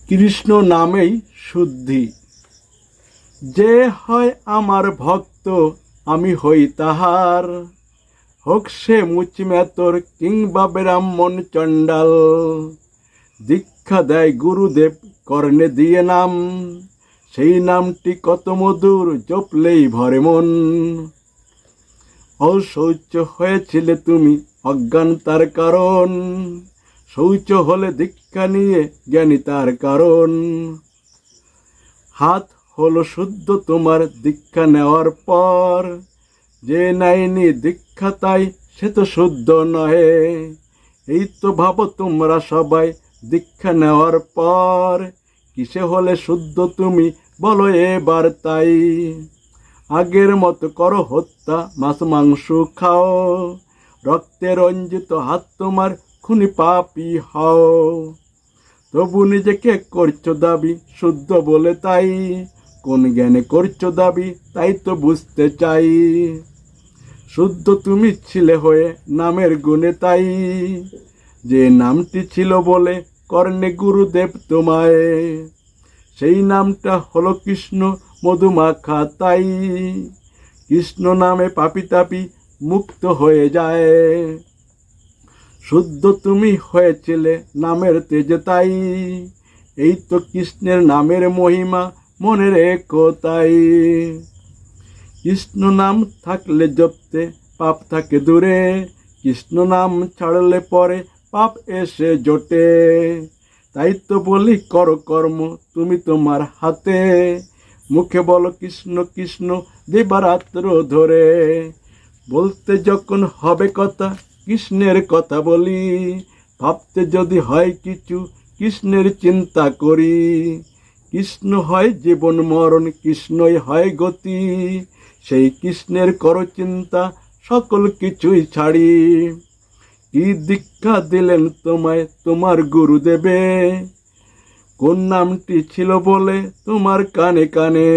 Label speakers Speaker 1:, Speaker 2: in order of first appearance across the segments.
Speaker 1: কৃষ্ণ নামেই শুদ্ধি। যে হয় আমার ভক্ত আমি হই তাহার, হোক সে মুচিমেতর কিংবা ব্রাহ্মণ চণ্ডাল। দীক্ষা দেয় গুরুদেব কর্ণে দিয়ে নাম, সেই নামটি কত মধুর জপলেই ভরে মন। অশৌচ হয়েছিলে তুমি অজ্ঞান তার কারণ, শৌচ হলে দীক্ষা নিয়ে জ্ঞানী তার কারণ। হাত হলো শুদ্ধ তোমার দীক্ষা নেওয়ার পর, যে নেয়নি দীক্ষা তাই সে তো শুদ্ধ নহে। এই তো ভাবো তোমরা সবাই দীক্ষা নেওয়ার পর, কিসে হলে শুদ্ধ তুমি বলো এবার তাই। আগের মতো করো হত্যা মাছ মাংস খাও, রক্তে রঞ্জিত হাত তোমার খুনি পাপী হও। তবু নিজেকে করছো দাবি শুদ্ধ বলে তাই, কোন জ্ঞানে করছো দাবি তাই তো বুঝতে চাই। শুদ্ধ তুমি ছিলে হয়ে নামের গুণে তাই, যে নামটি ছিল বলে কর্ণে গুরুদেব তোমায়। সেই নামটা হলো কৃষ্ণ মধুমাখা তাই, কৃষ্ণ নামে পাপী তাপী মুক্ত হয়ে যায়। শুদ্ধ তুমি হয়েছিলে নামের তেজে তাই, এই তো কৃষ্ণের নামের মহিমা মনে রেখো তাই। কৃষ্ণ নাম থাকলে জপতে পাপ থাকে দূরে, কৃষ্ণ নাম ছাড়লে পরে পাপ এসে জোটে। তাই তো বলি করো কর্ম তুমি তোমার হাতে, মুখে বলো কৃষ্ণ কৃষ্ণ দিবারাত্র ধরে। বলতে যখন হবে কথা কৃষ্ণের কথা বলি, ভাবতে যদি হয় কিছু কৃষ্ণের চিন্তা করি। কৃষ্ণ হয় জীবন মরণ কৃষ্ণই হয় গতি, সেই কৃষ্ণের করো চিন্তা সকল কিছুই ছাড়ি। কি দীক্ষা দিলেন তোমায় তোমার গুরুদেবে, কোন নামটি ছিল বলে তোমার কানে কানে।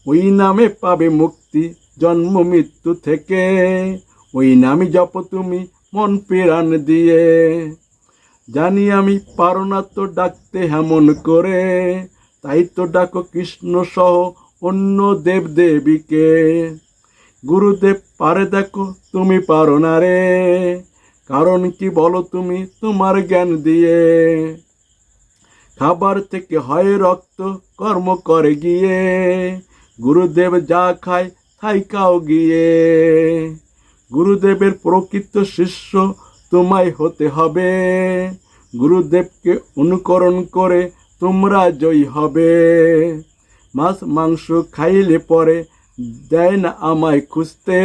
Speaker 1: ওই নামে পাবে মুক্তি জন্ম মৃত্যু থেকে, ওই নামই জপ তুমি মন প্রাণ দিয়ে। জানি আমি পারো না তো ডাকতে হেমন করে, তাই তো ডাকো কৃষ্ণ সহ অন্য দেব দেবীকে। গুরুদেব পারে দেখো তুমি পারো না রে, কারণ কি বলো তুমি তোমার জ্ঞান দিয়ে। খাবার থেকে হয় রক্ত কর্ম করে গিয়ে, গুরুদেব যা খায় তাই খাও গিয়ে। গুরুদেবের প্রকৃত শিষ্য তোমায় হতে হবে, গুরুদেবকে অনুকরণ করে তোমরা জয়ী হবে। মাছ মাংস খাইলে পরে দেয় না আমায় খুঁজতে,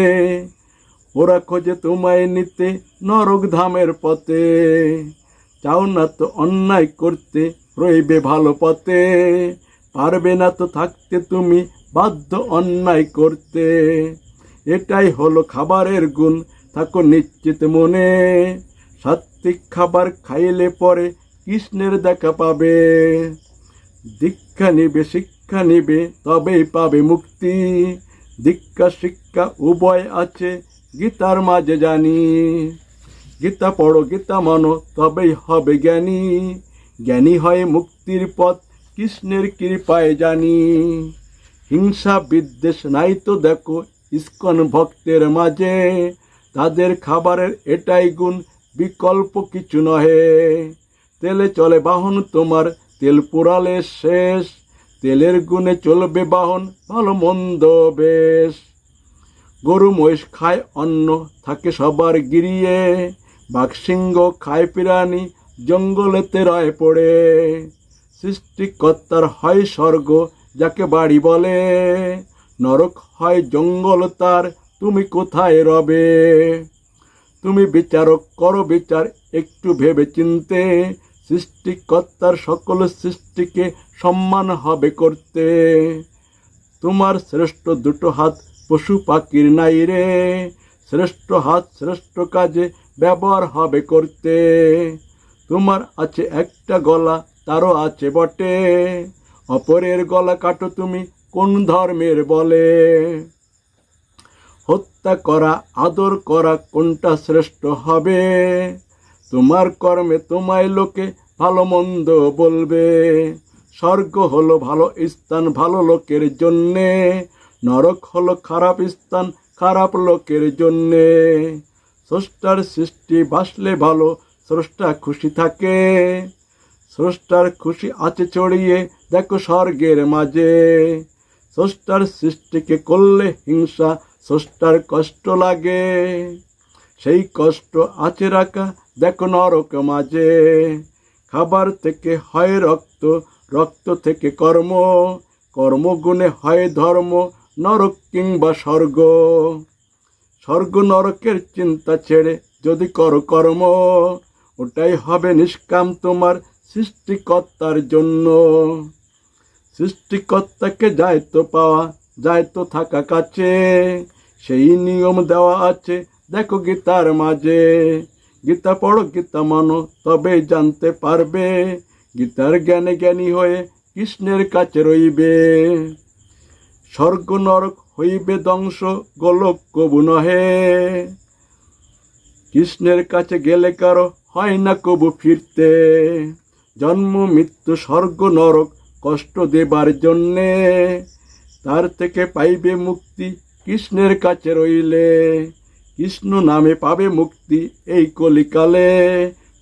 Speaker 1: ওরা খোঁজে তোমায় নিতে নরক ধামের পথে। চাও না তো অন্যায় করতে রইবে ভালো পথে, পারবে না তো থাকতে তুমি বাধ্য অন্যায় করতে। এটাই হলো খাবারের গুণ থাকো নিশ্চিত মনে, সাত্বিক খাবার খাইলে পরে কৃষ্ণের দেখা পাবে। দীক্ষা নিবে শিক্ষা নিবে তবেই পাবে মুক্তি, দীক্ষা শিক্ষা উভয় আছে গীতার মাঝে জানি। গীতা পড়ো গীতা মানো তবেই হবে জ্ঞানী, জ্ঞানী হয় মুক্তির পথ কৃষ্ণের কৃপায় জানি। হিংসা বিদ্বেষ নাই তো দেখো ইস্কন ভক্তের মাঝে, তাদের খাবারের এটাই গুণ বিকল্প কিছু নহে। তেলে চলে বাহন তোমার তেল পুরালে শেষ, তেলের গুণে চলবে বাহন ভালো মন্দ বেশ। গরু মহিষ খায় অন্ন থাকে সবার গিরিয়ে, বাঘসিংহ খায় প্রাণী জঙ্গলেতে রয় পড়ে। সৃষ্টিকর্তার হয় স্বর্গ যাকে বাড়ি বলে, নরক হয় জঙ্গল তার তুমি কোথায় রবে। তুমি বিচারক করো বিচার একটু ভেবে চিনতে, সৃষ্টিকর্তার সকল সৃষ্টিকে সম্মান হবে করতে। তোমার শ্রেষ্ঠ দুটো হাত পশু পাখির নাই রে, শ্রেষ্ঠ হাত শ্রেষ্ঠ কাজে ব্যবহার হবে করতে। তোমার আছে একটা গলা তারও আছে বটে, অপরের গলা কাটো তুমি কোন ধর্মের বলে। হত্যা করা আদর করা কোনটা শ্রেষ্ঠ হবে, তোমার কর্মে তোমায় লোকে ভালো মন্দ বলবে। স্বর্গ হলো ভালো স্থান ভালো লোকের জন্যে, নরক হলো খারাপ স্থান খারাপ লোকের জন্যে। স্রষ্টার সৃষ্টি বাসলে ভালো, স্রষ্টা খুশি থাকে। স্রষ্টার খুশি আছে ছড়িয়ে দেখো স্বর্গের মাঝে। স্রষ্টার সৃষ্টিকে করলে হিংসা, স্রষ্টার কষ্ট লাগে। সেই কষ্ট আছে রাখা দেখো নরক মাঝে। খাবার থেকে হয় রক্ত, রক্ত থেকে কর্ম, কর্মগুণে হয় ধর্ম, নরক কিংবা স্বর্গ। স্বর্গ নরকের চিন্তা ছেড়ে যদি করো কর্ম, ওটাই হবে নিষ্কাম তোমার সৃষ্টিকর্তার জন্য। সৃষ্টিকর্তাকে যায় তো পাওয়া, যায় তো থাকা কাছে, সেই নিয়ম দেওয়া আছে দেখো গীতার মাঝে। গীতা পড়ো গীতা মানো তবে জানতে পারবে, গীতার জ্ঞানে জ্ঞানী হয়ে কৃষ্ণের কাছে রইবে। স্বর্গ নরক হইবে ধ্বংস, গোলক কবু নহে। কৃষ্ণের কাছে গেলে কারো হয় না কবু ফিরতে। জন্ম মৃত্যু স্বর্গ নরক কষ্ট দেবার জন্যে, তার থেকে পাইবে মুক্তি কৃষ্ণের কাছে রইলে। কৃষ্ণ নামে পাবে মুক্তি এই কলিকালে,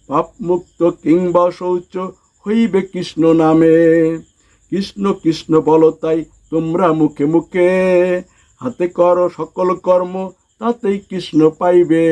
Speaker 1: পাপ মুক্ত কিংবা শৌচ হইবে কৃষ্ণ নামে। কৃষ্ণ কৃষ্ণ বলো তাই তোমরা মুখে মুখে, হাতে করো সকল কর্ম তাতেই কৃষ্ণ পাইবে।